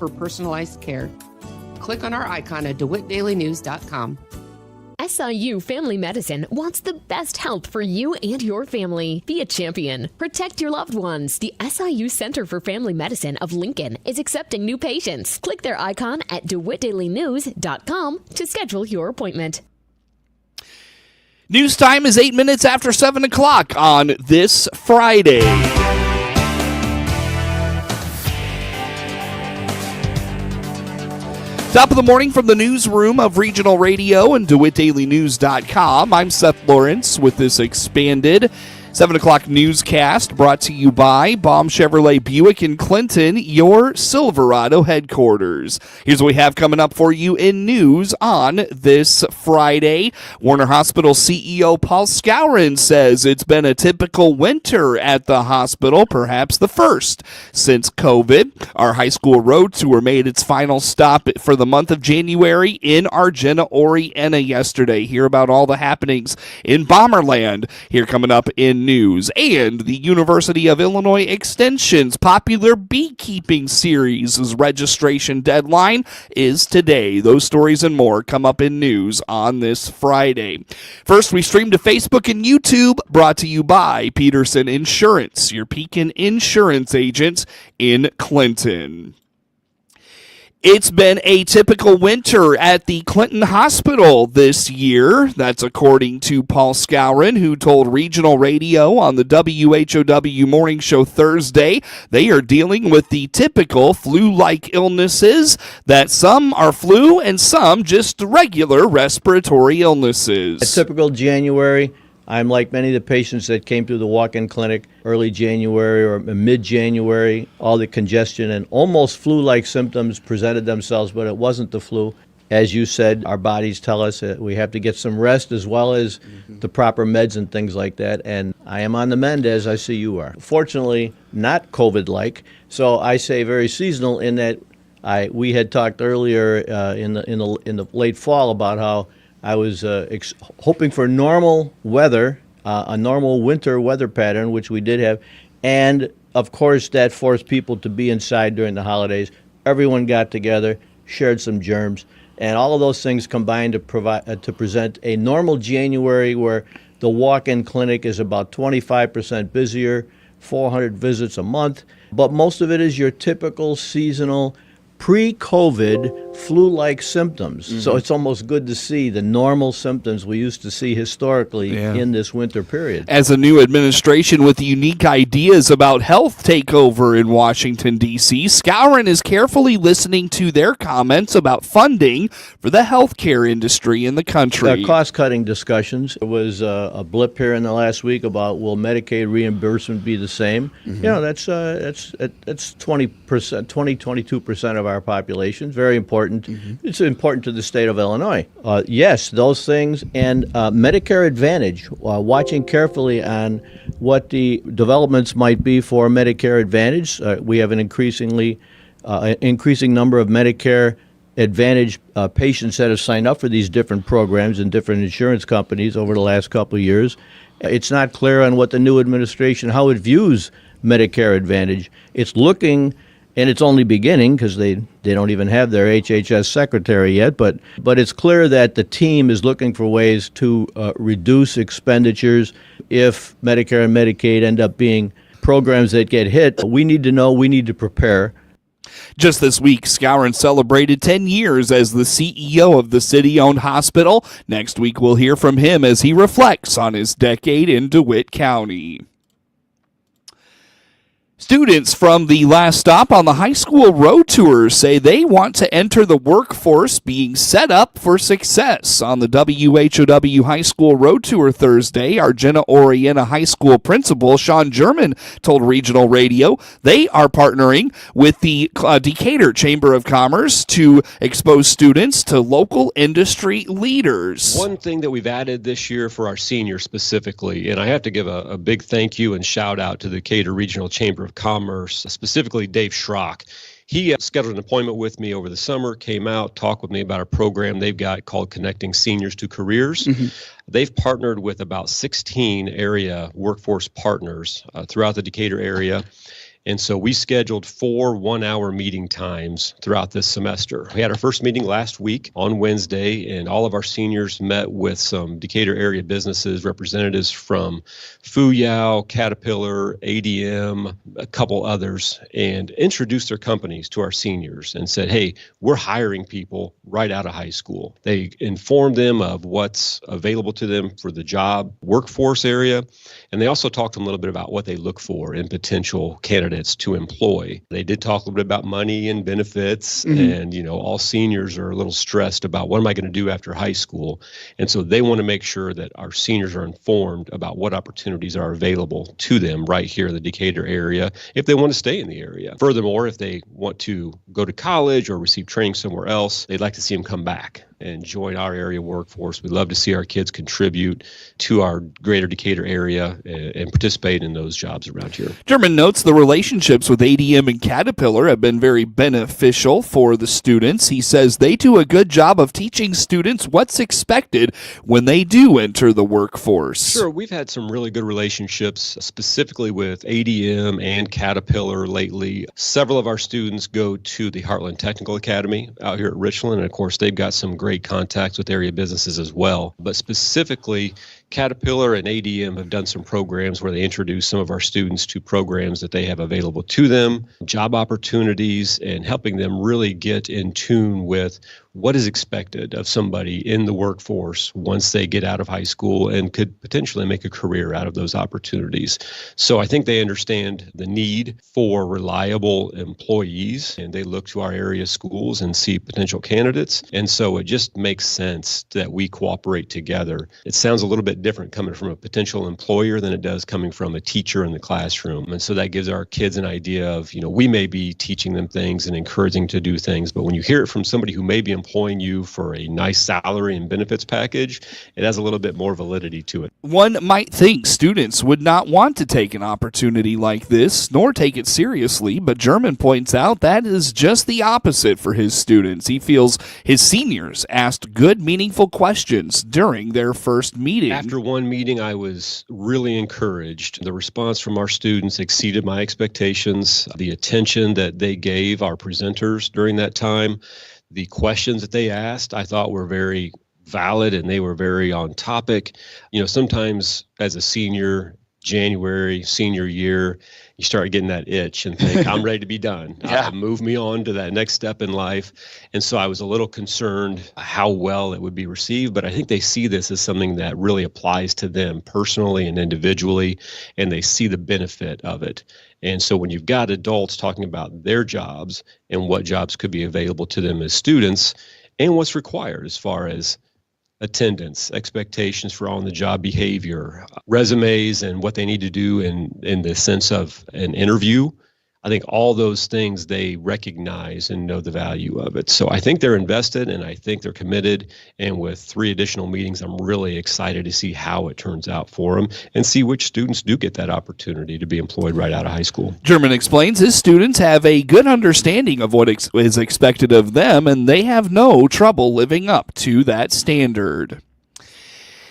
offer personalized care. Click on our icon at DeWittDailyNews.com. SIU Family Medicine wants the best health for you and your family. Be a champion. Protect your loved ones. The SIU Center for Family Medicine of Lincoln is accepting new patients. Click their icon at DeWittDailyNews.com to schedule your appointment. News time is 8 minutes after 7 o'clock on this Friday. Top of the morning from the newsroom of Regional Radio and DeWittDailyNews.com. I'm Seth Lawrence with this expanded 7 o'clock newscast brought to you by Baum Chevrolet Buick in Clinton, your Silverado headquarters. Here's what we have coming up for you in news on this Friday. Warner Hospital CEO Paul Skowron says it's been a typical winter at the hospital, perhaps the first since COVID. Our high school road tour made its final stop for the month of January in Argenta-Oreana yesterday. Hear about all the happenings in Bomberland here coming up in news. And the University of Illinois Extension's popular Beekeeping series' registration deadline is today. Those stories and more come up in news on this Friday. First, we stream to Facebook and YouTube, brought to you by Peterson Insurance, your Pekin Insurance agents in Clinton. It's been a typical winter at the Clinton Hospital this year. That's according to Paul Skowron, who told Regional Radio on the WHOW Morning Show Thursday they are dealing with the typical flu-like illnesses, that some are flu and some just regular respiratory illnesses. A typical January. I'm like many of the patients that came through the walk-in clinic early January or mid-January. All the congestion and almost flu-like symptoms presented themselves, but it wasn't the flu. As you said, our bodies tell us that we have to get some rest as well as the proper meds and things like that. And I am on the mend, as I see you are. Fortunately, not COVID-like, so I say very seasonal in that we had talked earlier in the late fall about how I was hoping for normal weather, a normal winter weather pattern, which we did have. And, of course, that forced people to be inside during the holidays. Everyone got together, shared some germs, and all of those things combined to present a normal January where the walk-in clinic is about 25% busier, 400 visits a month. But most of it is your typical seasonal pre-COVID flu-like symptoms. Mm-hmm. So it's almost good to see the normal symptoms we used to see historically in this winter period. As a new administration with unique ideas about health take over in Washington, D.C., Skowron is carefully listening to their comments about funding for the healthcare industry in the country. Cost-cutting discussions. There was a blip here in the last week about will Medicaid reimbursement be the same? Mm-hmm. You know, that's 20%, 22% of our population. Very important. Mm-hmm. It's important to the state of Illinois. Yes, those things. And Medicare Advantage, watching carefully on what the developments might be for Medicare Advantage. We have an increasing number of Medicare Advantage patients that have signed up for these different programs and different insurance companies over the last couple of years. It's not clear on what the new administration, how it views Medicare Advantage. It's looking, and it's only beginning because they don't even have their HHS secretary yet, but it's clear that the team is looking for ways to reduce expenditures if Medicare and Medicaid end up being programs that get hit. We need to know, we need to prepare. Just this week, Skowron celebrated 10 years as the CEO of the city-owned hospital. Next week, we'll hear from him as he reflects on his decade in DeWitt County. Students from the last stop on the high school road tour say they want to enter the workforce being set up for success. On the WHOW High School Road Tour Thursday, Argenta-Oreana High School principal Sean German told Regional Radio they are partnering with the Decatur Chamber of Commerce to expose students to local industry leaders. One thing that we've added this year for our seniors specifically, and I have to give a big thank you and shout out to the Decatur Regional Chamber of Commerce, specifically Dave Schrock. He scheduled an appointment with me over the summer, came out, talked with me about a program they've got called Connecting Seniors to Careers. Mm-hmm. They've partnered with about 16 area workforce partners throughout the Decatur area. And so we scheduled 4 one-hour meeting times throughout this semester. We had our first meeting last week on Wednesday, and all of our seniors met with some Decatur area businesses, representatives from WHOW, Caterpillar, ADM, a couple others, and introduced their companies to our seniors and said, hey, we're hiring people right out of high school. They informed them of what's available to them for the job workforce area, and they also talked to them a little bit about what they look for in potential candidates to employ. They did talk a little bit about money and benefits, and all seniors are a little stressed about what am I going to do after high school, and so they want to make sure that our seniors are informed about what opportunities are available to them right here in the Decatur area if they want to stay in the area. Furthermore, if they want to go to college or receive training somewhere else, they'd like to see them come back and join our area workforce. We'd love to see our kids contribute to our greater Decatur area and participate in those jobs around here. German notes the relationships with ADM and Caterpillar have been very beneficial for the students. He says they do a good job of teaching students what's expected when they do enter the workforce. Sure, we've had some really good relationships, specifically with ADM and Caterpillar lately. Several of our students go to the Heartland Technical Academy out here at Richland, and of course they've got some great contacts with area businesses as well. But specifically, Caterpillar and ADM have done some programs where they introduce some of our students to programs that they have available to them, job opportunities, and helping them really get in tune with what is expected of somebody in the workforce once they get out of high school and could potentially make a career out of those opportunities. So I think they understand the need for reliable employees, and they look to our area schools and see potential candidates. And so it just makes sense that we cooperate together. It sounds a little bit different coming from a potential employer than it does coming from a teacher in the classroom. And so that gives our kids an idea of, we may be teaching them things and encouraging to do things, but when you hear it from somebody who may be employing you for a nice salary and benefits package, it has a little bit more validity to it. One might think students would not want to take an opportunity like this, nor take it seriously, but German points out that is just the opposite for his students. He feels his seniors asked good, meaningful questions during their first meeting. After one meeting, I was really encouraged. The response from our students exceeded my expectations. The attention that they gave our presenters during that time, the questions that they asked, I thought were very valid and they were very on topic. Sometimes as a senior, January, senior year, you start getting that itch and think, I'm ready to be done. Move me on to that next step in life. And so I was a little concerned how well it would be received, but I think they see this as something that really applies to them personally and individually, and they see the benefit of it. And so when you've got adults talking about their jobs and what jobs could be available to them as students and what's required as far as attendance, expectations for on-the-job behavior, resumes, and what they need to do in the sense of an interview, I think all those things they recognize and know the value of it. So I think they're invested and I think they're committed. And with 3 additional meetings, I'm really excited to see how it turns out for them and see which students do get that opportunity to be employed right out of high school. German explains his students have a good understanding of what is expected of them, and they have no trouble living up to that standard.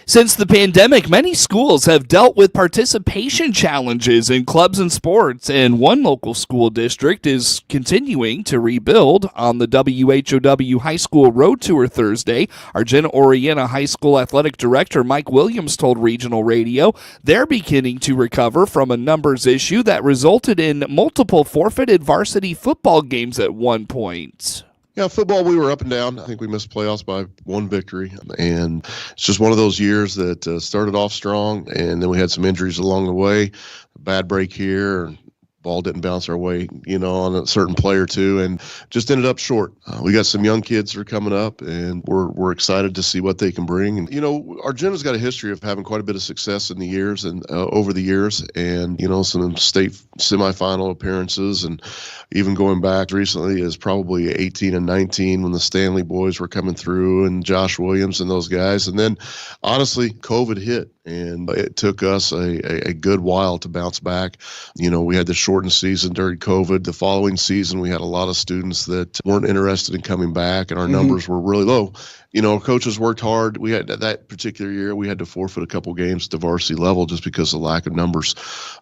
Since the pandemic, many schools have dealt with participation challenges in clubs and sports, and one local school district is continuing to rebuild. On the WHOW High School Road Tour Thursday, Argenta-Oreana High School Athletic Director Mike Williams told Regional Radio they're beginning to recover from a numbers issue that resulted in multiple forfeited varsity football games at one point. Yeah, football, we were up and down. I think we missed playoffs by 1 victory. And it's just one of those years that started off strong, and then we had some injuries along the way. A bad break here, ball didn't bounce our way, on a certain play or two, and just ended up short. We got some young kids that are coming up, and we're excited to see what they can bring. And Argenta's got a history of having quite a bit of success in the years and over the years, and some state semifinal appearances, and even going back recently is probably 18 and 19 when the Stanley boys were coming through, and Josh Williams and those guys. And then, honestly, COVID hit. And it took us a good while to bounce back. We had the shortened season during COVID. The following season, we had a lot of students that weren't interested in coming back, and our numbers were really low. Coaches worked hard. We had that particular year, we had to forfeit a couple games to varsity level just because of the lack of numbers.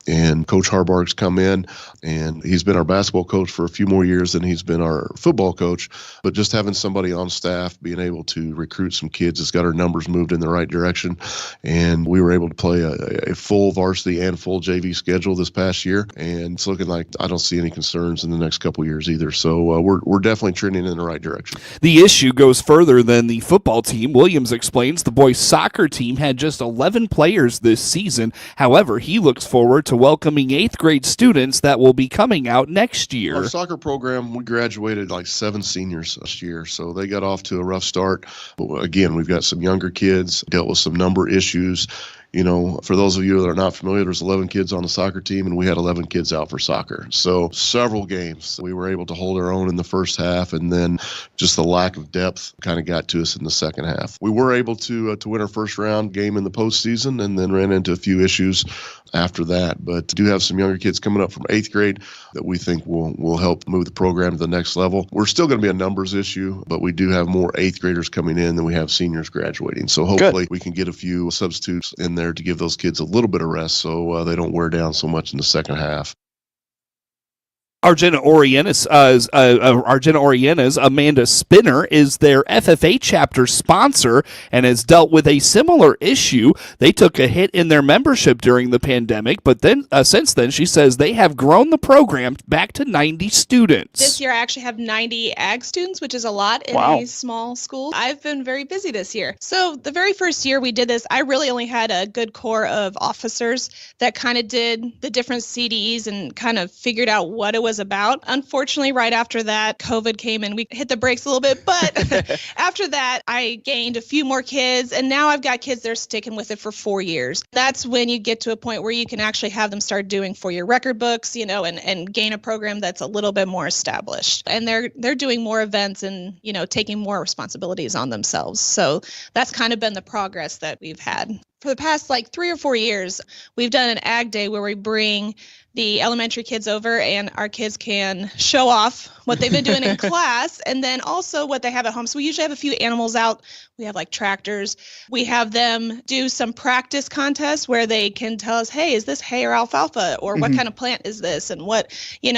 And Coach Harbarg's come in, and he's been our basketball coach for a few more years than he's been our football coach. But just having somebody on staff, being able to recruit some kids, has got our numbers moved in the right direction. And we were able to play a full varsity and full JV schedule this past year. And it's looking like I don't see any concerns in the next couple of years either. So we're definitely trending in the right direction. The issue goes further than the football team. Williams explains the boys' soccer team had just 11 players this season. However, he looks forward to welcoming 8th grade students that will be coming out next year. Our soccer program, we graduated like 7 seniors last year, so they got off to a rough start. But again, we've got some younger kids, dealt with some number issues. For those of you that are not familiar, there's 11 kids on the soccer team, and we had 11 kids out for soccer. So several games, we were able to hold our own in the first half, and then just the lack of depth kind of got to us in the second half. We were able to win our first round game in the postseason, and then ran into a few issues after that. But do have some younger kids coming up from 8th grade that we think will help move the program to the next level. We're still going to be a numbers issue, but we do have more 8th graders coming in than we have seniors graduating. So hopefully we can get a few substitutes in there to give those kids a little bit of rest so they don't wear down so much in the second half. Argenta-Oreana's Amanda Spinner is their FFA chapter sponsor and has dealt with a similar issue. They took a hit in their membership during the pandemic, but then since then, she says they have grown the program back to 90 students. This year, I actually have 90 ag students, which is a lot in a small school. I've been very busy this year. So the very first year we did this, I really only had a good core of officers that kind of did the different CDs and kind of figured out what it was about. Unfortunately, right after that, COVID came and we hit the brakes a little bit. But after that, I gained a few more kids, and now I've got kids that are sticking with it for 4 years. That's when you get to a point where you can actually have them start doing 4-year record books, and gain a program that's a little bit more established. And they're doing more events and, taking more responsibilities on themselves. So that's kind of been the progress that we've had. For the past 3 or 4 years, we've done an ag day where we bring the elementary kids over and our kids can show off what they've been doing in class and then also what they have at home. So we usually have a few animals out. We have tractors. We have them do some practice contests where they can tell us, hey, is this hay or alfalfa? Or what kind of plant is this? And what,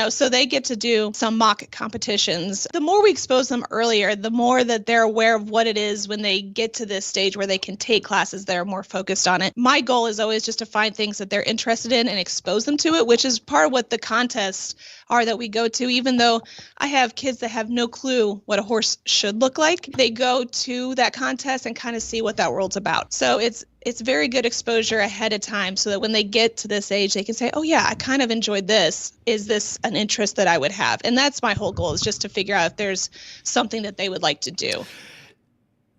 so they get to do some mock competitions. The more we expose them earlier, the more that they're aware of what it is when they get to this stage where they can take classes that are more focused on it. My goal is always just to find things that they're interested in and expose them to it, which is part of what the contests are that we go to. Even though I have kids that have no clue what a horse should look like, they go to that contest and kind of see what that world's about. So it's very good exposure ahead of time so that when they get to this age, they can say, oh yeah, I kind of enjoyed this. Is this an interest that I would have? And that's my whole goal, is just to figure out if there's something that they would like to do.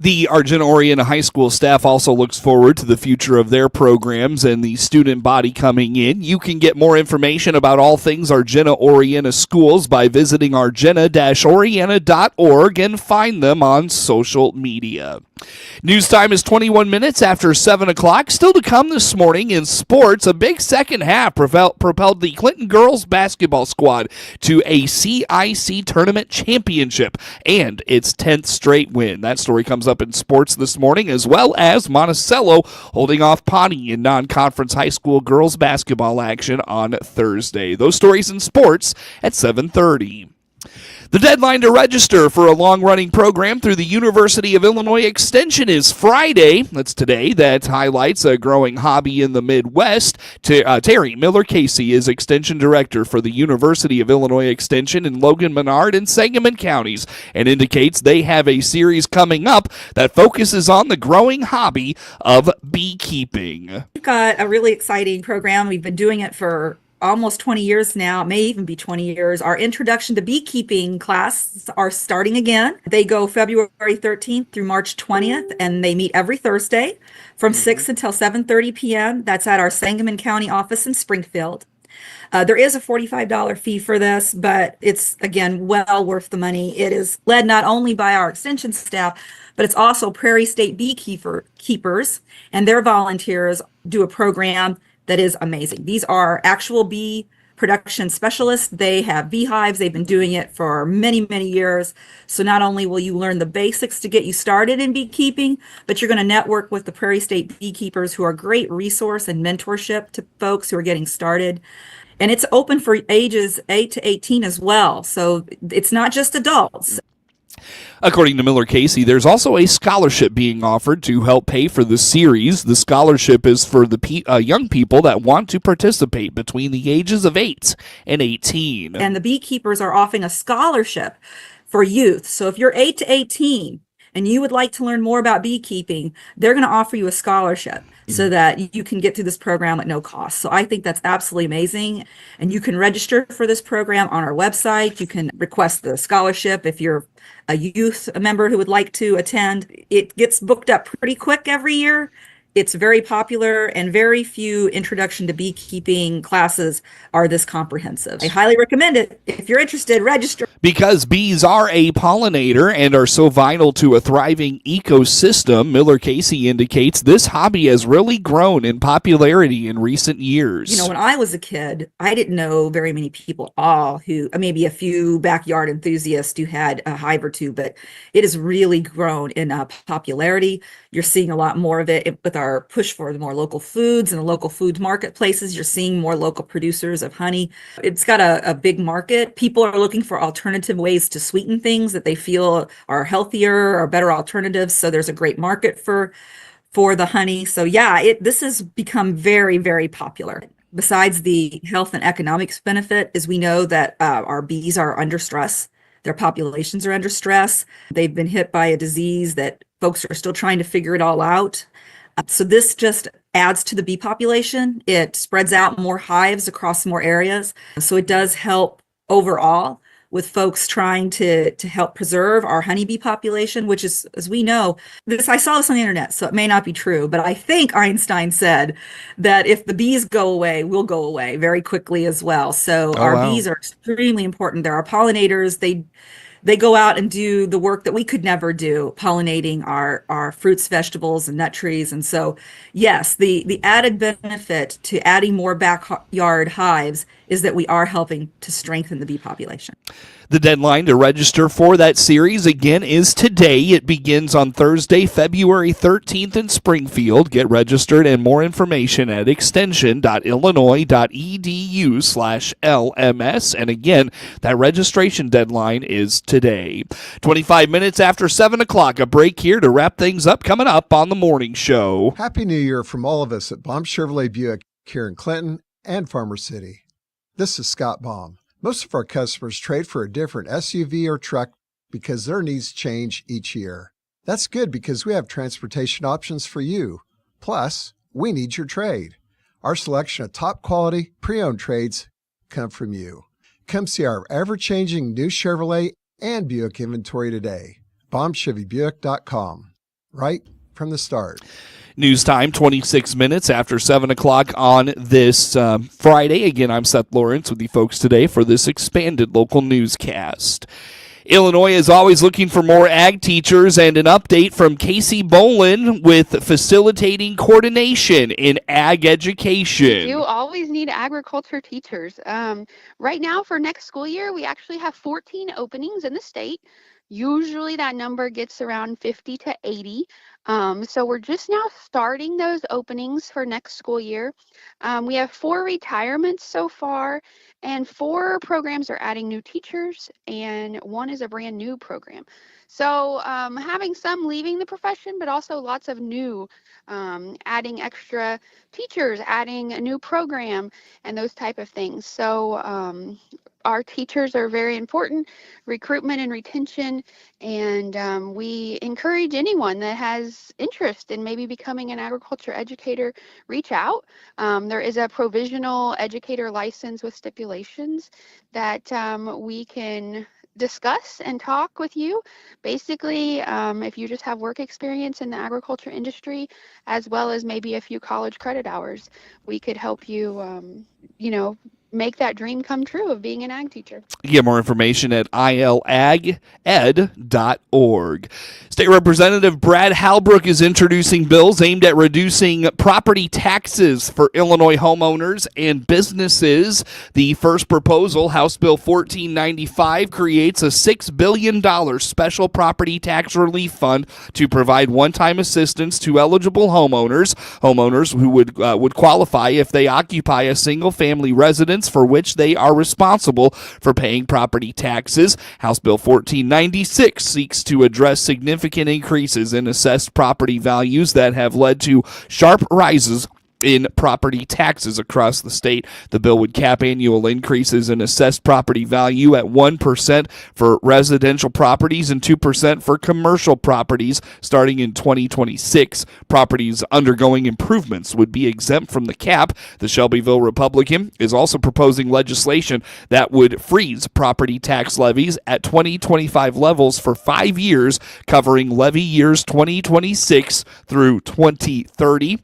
The Argenta-Oreana High School staff also looks forward to the future of their programs and the student body coming in. You can get more information about all things Argenta-Oreana schools by visiting argenta-oreana.org and find them on social media. News time is 21 minutes after 7 o'clock. Still to come this morning in sports, a big second half propelled the Clinton girls basketball squad to a CIC tournament championship and its 10th straight win. That story comes up in sports this morning, as well as Monticello holding off Pawnee in non-conference high school girls basketball action on Thursday. Those stories in sports at 7:30. The deadline to register for a long-running program through the University of Illinois Extension is Friday. That's today. That highlights a growing hobby in the Midwest. Terry Miller-Casey is Extension Director for the University of Illinois Extension in Logan, Menard, and Sangamon counties, and indicates they have a series coming up that focuses on the growing hobby of beekeeping. We've got a really exciting program. We've been doing it for almost 20 years now, may even be 20 years. Our introduction to beekeeping classes are starting again. They go February 13th through March 20th, and they meet every Thursday from 6 until 7:30 p.m. That's at our Sangamon County office in Springfield. There is a $45 fee for this, but it's, again, well worth the money. It is led not only by our extension staff, but it's also Prairie State keepers, and their volunteers do a program that is amazing. These are actual bee production specialists. They have beehives. They've been doing it for many, many years. So not only will you learn the basics to get you started in beekeeping, but you're going to network with the Prairie State beekeepers, who are a great resource and mentorship to folks who are getting started. And it's open for ages 8 to 18 as well. So it's not just adults. According to Miller Casey, there's also a scholarship being offered to help pay for the series. The scholarship is for the young people that want to participate between the ages of 8 and 18. And the beekeepers are offering a scholarship for youth. So if you're 8 to 18 and you would like to learn more about beekeeping, they're going to offer you a scholarship so that you can get through this program at no cost. So I think that's absolutely amazing. And you can register for this program on our website. You can request the scholarship if you're a youth member who would like to attend. It gets booked up pretty quick every year. It's very popular, and very few introduction to beekeeping classes are this comprehensive. I highly recommend it. If you're interested, register. Because bees are a pollinator and are so vital to a thriving ecosystem, Miller Casey indicates this hobby has really grown in popularity in recent years. You know, when I was a kid, I didn't know very many people at all who, maybe a few backyard enthusiasts who had a hive or two, but it has really grown in popularity. You're seeing a lot more of it with our push for the more local foods and the local food marketplaces. You're seeing more local producers of honey. It's got a big market. People are looking for alternative ways to sweeten things that they feel are healthier or better alternatives. So there's a great market for the honey. So yeah, this has become very, very popular. Besides the health and economics benefit, is we know that our bees are under stress. Their populations are under stress. They've been hit by a disease that folks are still trying to figure it all out. So this just adds to the bee population. It spreads out more hives across more areas. So it does help overall with folks trying to help preserve our honeybee population, which is, as we know, I saw this on the internet, so it may not be true, but I think Einstein said that if the bees go away, we'll go away very quickly as well. So bees are extremely important. They're our pollinators. They go out and do the work that we could never do, pollinating our fruits, vegetables, and nut trees. And so, yes, the added benefit to adding more backyard hives is that we are helping to strengthen the bee population. The deadline to register for that series, again, is today. It begins on Thursday, February 13th in Springfield. Get registered and more information at extension.illinois.edu/LMS. And again, that registration deadline is today. 25 minutes after 7 o'clock, a break here to wrap things up coming up on the morning show. Happy New Year from all of us at Baum Chevrolet Buick here in Clinton and Farmer City. This is Scott Baum. Most of our customers trade for a different SUV or truck because their needs change each year. That's good because we have transportation options for you. Plus, we need your trade. Our selection of top quality pre-owned trades come from you. Come see our ever-changing new Chevrolet and Buick inventory today. BaumChevyBuick.com. Right from the start. News time, 26 minutes after 7 o'clock on this Friday. Again, I'm Seth Lawrence with you folks today for this expanded local newscast. Illinois is always looking for more ag teachers, and an update from Casey Bolin with facilitating coordination in ag education. You always need agriculture teachers. Right now for next school year, we actually have 14 openings in the state. Usually that number gets around 50 to 80. So we're just now starting those openings for next school year. We have 4 retirements so far, and 4 programs are adding new teachers, and 1 is a brand new program. So having some leaving the profession, but also lots of new, adding extra teachers, adding a new program, and those type of things. So our teachers are very important, recruitment and retention, and we encourage anyone that has interest in maybe becoming an agriculture educator, reach out. There is a provisional educator license with stipulations that we can discuss and talk with you. Basically, if you just have work experience in the agriculture industry, as well as maybe a few college credit hours, we could help you, make that dream come true of being an ag teacher. Get more information at ilaged.org. State Representative Brad Halbrook is introducing bills aimed at reducing property taxes for Illinois homeowners and businesses. The first proposal, House Bill 1495, creates a $6 billion special property tax relief fund to provide one-time assistance to eligible homeowners who would qualify if they occupy a single-family residence for which they are responsible for paying property taxes. House Bill 1496 seeks to address significant increases in assessed property values that have led to sharp rises in property taxes across the state. The bill would cap annual increases in assessed property value at 1% for residential properties and 2% for commercial properties starting in 2026. Properties undergoing improvements would be exempt from the cap. The Shelbyville Republican is also proposing legislation that would freeze property tax levies at 2025 levels for 5 years, covering levy years 2026 through 2030.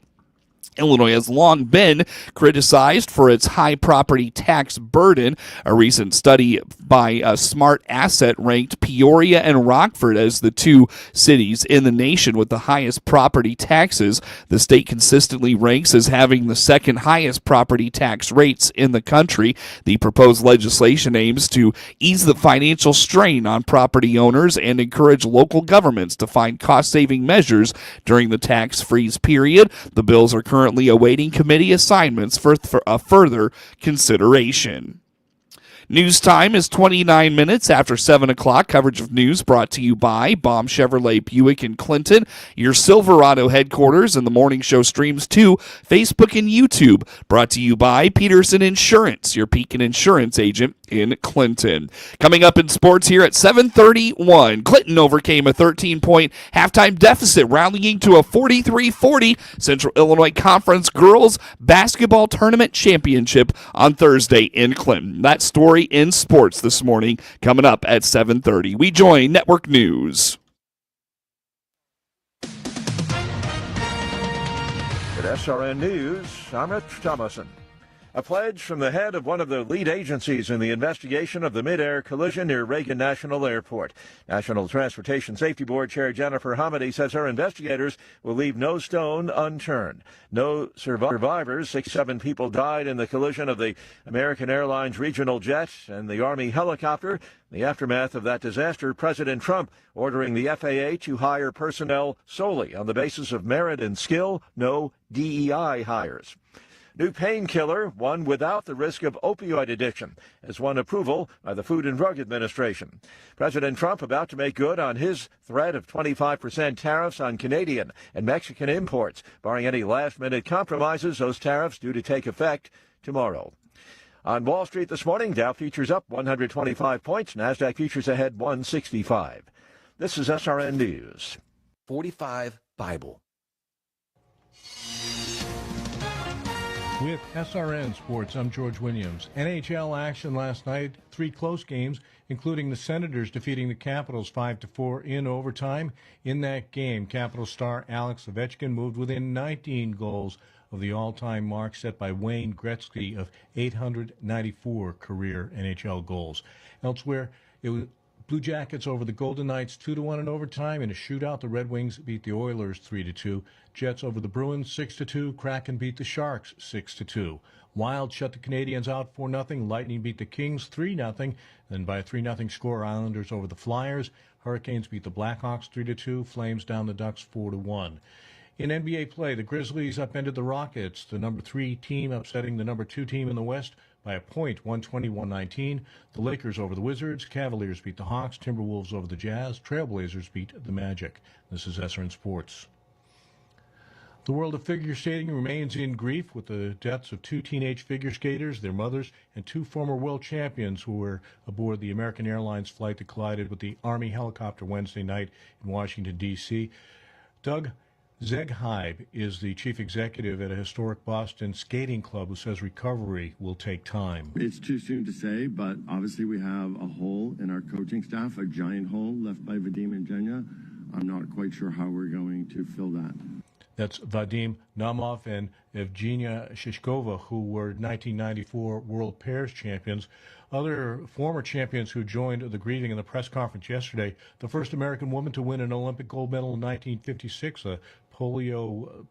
Illinois has long been criticized for its high property tax burden. A recent study by Smart Asset ranked Peoria and Rockford as the two cities in the nation with the highest property taxes. The state consistently ranks as having the second highest property tax rates in the country. The proposed legislation aims to ease the financial strain on property owners and encourage local governments to find cost-saving measures during the tax freeze period. The bills are currently awaiting committee assignments for further consideration. News time is 29 minutes after 7 o'clock. Coverage of news brought to you by Baum Chevrolet Buick in Clinton, your Silverado headquarters, and the morning show streams to Facebook and YouTube. Brought to you by Peterson Insurance, your Pekin Insurance agent in Clinton. Coming up in sports here at 7:31, Clinton overcame a 13-point halftime deficit, rallying to a 43-40 Central Illinois Conference Girls Basketball Tournament Championship on Thursday in Clinton. That story in sports this morning coming up at 7:30. We join Network News. At SRN News, I'm Rich Thomason. A pledge from the head of one of the lead agencies in the investigation of the mid-air collision near Reagan National Airport. National Transportation Safety Board Chair Jennifer Hamady says her investigators will leave no stone unturned. No survivors. 7 people died in the collision of the American Airlines regional jet and the Army helicopter. In the aftermath of that disaster, President Trump ordering the FAA to hire personnel solely on the basis of merit and skill, no DEI hires. New painkiller, one without the risk of opioid addiction, has won approval by the Food and Drug Administration. President Trump about to make good on his threat of 25% tariffs on Canadian and Mexican imports. Barring any last-minute compromises, those tariffs due to take effect tomorrow. On Wall Street this morning, Dow futures up 125 points, NASDAQ futures ahead 165. This is SRN News. 45 Bible. With SRN Sports, I'm George Williams. NHL action last night, 3 close games, including the Senators defeating the Capitals 5-4 in overtime. In that game, Capitals star Alex Ovechkin moved within 19 goals of the all-time mark set by Wayne Gretzky of 894 career NHL goals. Elsewhere, it was Blue Jackets over the Golden Knights 2-1 in overtime. In a shootout, the Red Wings beat the Oilers 3-2. Jets over the Bruins 6-2. Kraken beat the Sharks 6-2. Wild shut the Canadiens out 4-0. Lightning beat the Kings 3-0. Then by a 3-0 score, Islanders over the Flyers. Hurricanes beat the Blackhawks 3-2. Flames down the Ducks 4-1. In NBA play, the Grizzlies upended the Rockets, the number 3 team upsetting the number 2 team in the West by a point, 120-119. The Lakers over the Wizards. Cavaliers beat the Hawks. Timberwolves over the Jazz. Trailblazers beat the Magic. This is SRN Sports. The world of figure skating remains in grief with the deaths of 2 teenage figure skaters, their mothers, and 2 former world champions who were aboard the American Airlines flight that collided with the Army helicopter Wednesday night in Washington, D.C. Doug Zegheib is the chief executive at a historic Boston skating club who says recovery will take time. It's too soon to say, but obviously we have a hole in our coaching staff, a giant hole left by Vadim and Jenya. I'm not quite sure how we're going to fill that. That's Vadim Namov and Evgenia Shishkova, who were 1994 World Pairs champions. Other former champions who joined the greeting in the press conference yesterday, the first American woman to win an Olympic gold medal in 1956, a polio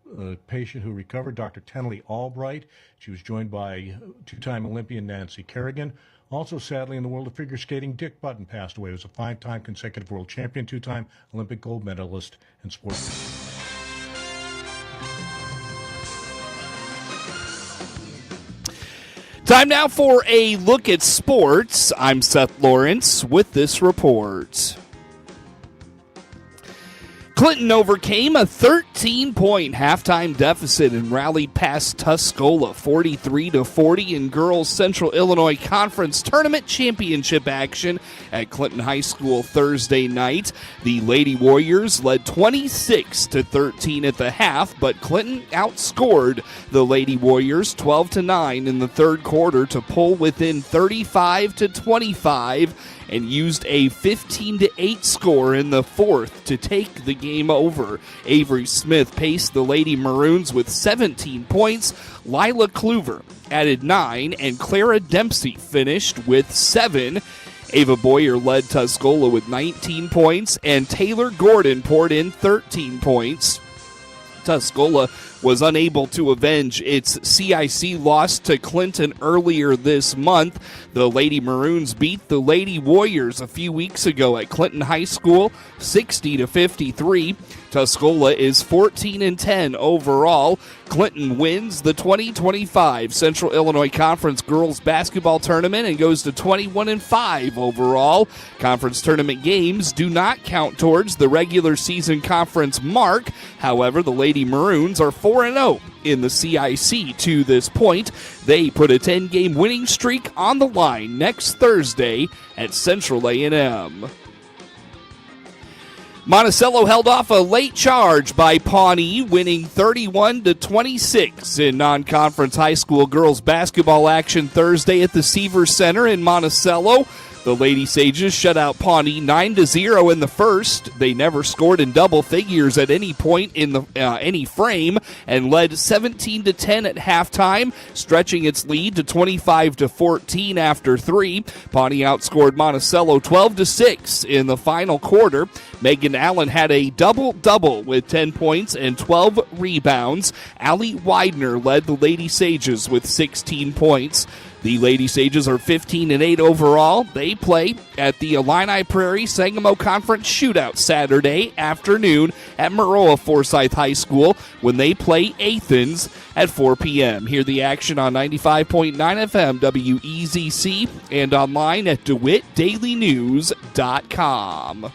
patient who recovered, Dr. Tenley Albright. She was joined by two-time Olympian Nancy Kerrigan. Also, sadly, in the world of figure skating, Dick Button passed away. He was a 5-time consecutive world champion, 2-time Olympic gold medalist, and sports. Time now for a look at sports. I'm Seth Lawrence with this report. Clinton overcame a 13-point halftime deficit and rallied past Tuscola 43-40 in girls Central Illinois Conference Tournament Championship action at Clinton High School Thursday night. The Lady Warriors led 26-13 at the half, but Clinton outscored the Lady Warriors 12-9 in the third quarter to pull within 35-25 and used a 15-8 score in the fourth to take the game over. Avery Smith paced the Lady Maroons with 17 points. Lila Kluver added 9, and Clara Dempsey finished with 7. Ava Boyer led Tuscola with 19 points, and Taylor Gordon poured in 13 points. Tuscola was unable to avenge its CIC loss to Clinton earlier this month. The Lady Maroons beat the Lady Warriors a few weeks ago at Clinton High School, 60-53. Tuscola is 14-10 overall. Clinton wins the 2025 Central Illinois Conference Girls Basketball Tournament and goes to 21-5 overall. Conference tournament games do not count towards the regular season conference mark. However, the Lady Maroons are 4-0 in the CIC to this point. They put a 10-game winning streak on the line next Thursday at Central A&M. Monticello held off a late charge by Pawnee, winning 31-26 in non-conference high school girls basketball action Thursday at the Seavers Center in Monticello. The Lady Sages shut out Pawnee 9-0 in the first. They never scored in double figures at any point in the any frame and led 17-10 at halftime, stretching its lead to 25-14 after 3. Pawnee outscored Monticello 12-6 in the final quarter. Megan Allen had a double-double with 10 points and 12 rebounds. Allie Widener led the Lady Sages with 16 points. The Lady Sages are 15-8 overall. They play at the Illini Prairie Sangamo Conference Shootout Saturday afternoon at Maroa Forsyth High School when they play Athens at 4 p.m. Hear the action on 95.9 FM WEZC and online at DeWittDailyNews.com.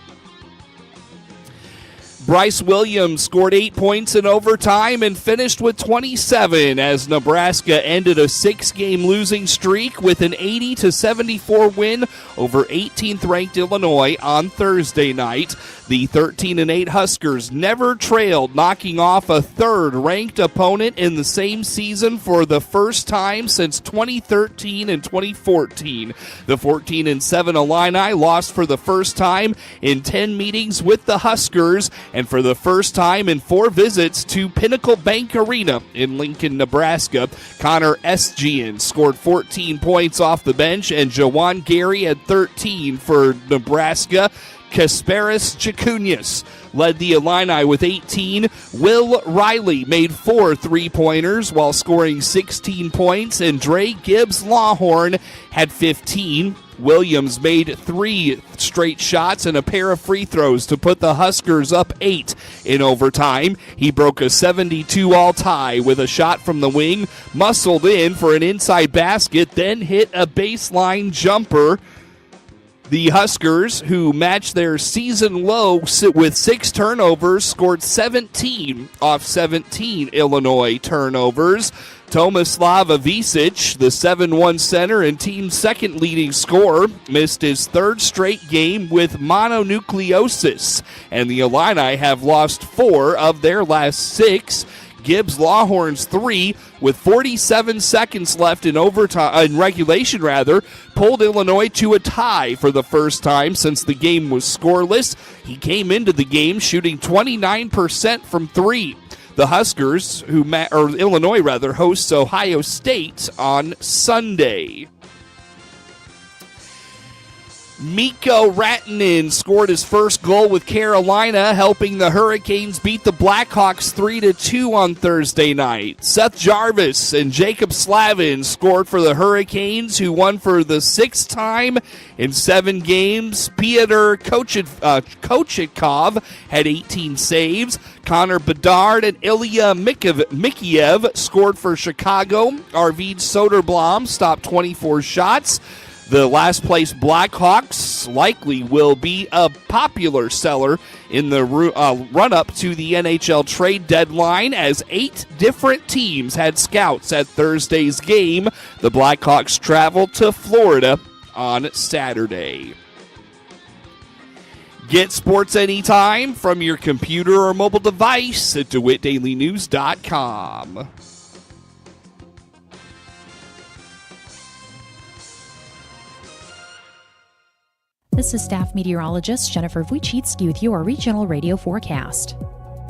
Bryce Williams scored 8 points in overtime and finished with 27 as Nebraska ended a 6-game losing streak with an 80-74 win over 18th-ranked Illinois on Thursday night. The 13-8 Huskers never trailed, knocking off a third-ranked opponent in the same season for the first time since 2013 and 2014. The 14-7 Illini lost for the first time in 10 meetings with the Huskers and for the first time in 4 visits to Pinnacle Bank Arena in Lincoln, Nebraska. Connor Esgian scored 14 points off the bench, and Jawan Gary had 13 for Nebraska. Kasparis Jakunas led the Illini with 18. Will Riley made 4 3-pointers while scoring 16 points, and Dre Gibbs-Lawhorn had 15. Williams made 3 straight shots and a pair of free throws to put the Huskers up 8 in overtime. He broke a 72-all tie with a shot from the wing, muscled in for an inside basket, then hit a baseline jumper. The Huskers, who matched their season low with 6 turnovers, scored 17 off 17 Illinois turnovers. Tomislav Avicic, the 7-1 center and team's second leading scorer, missed his 3rd straight game with mononucleosis, and the Illini have lost 4 of their last 6. Gibbs-Lawhorn's 3, with 47 seconds left in regulation, pulled Illinois to a tie for the first time since the game was scoreless. He came into the game shooting 29% from 3. The Huskers, Illinois rather, hosts Ohio State on Sunday. Mikko Rattanen scored his first goal with Carolina, helping the Hurricanes beat the Blackhawks 3-2 on Thursday night. Seth Jarvis and Jacob Slavin scored for the Hurricanes, who won for the sixth time in 7 games. Pyotr Kochetkov had 18 saves. Connor Bedard and Ilya Mikheyev scored for Chicago. Arvid Soderblom stopped 24 shots. The last-place Blackhawks likely will be a popular seller in the run-up to the NHL trade deadline, as 8 different teams had scouts at Thursday's game. The Blackhawks traveled to Florida on Saturday. Get sports anytime from your computer or mobile device at DeWittDailyNews.com. This is staff meteorologist Jennifer Wojcicki with your regional radio forecast.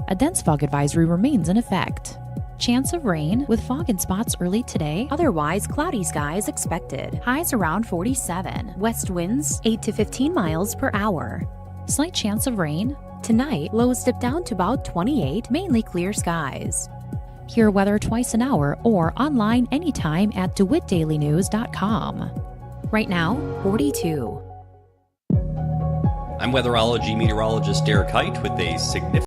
A dense fog advisory remains in effect. Chance of rain with fog in spots early today. Otherwise, cloudy skies expected. Highs around 47. West winds 8 to 15 miles per hour. Slight chance of rain. Tonight, lows dip down to about 28, mainly clear skies. Hear weather twice an hour or online anytime at DeWittDailyNews.com. Right now, 42. I'm weatherology meteorologist Derek Height with a significant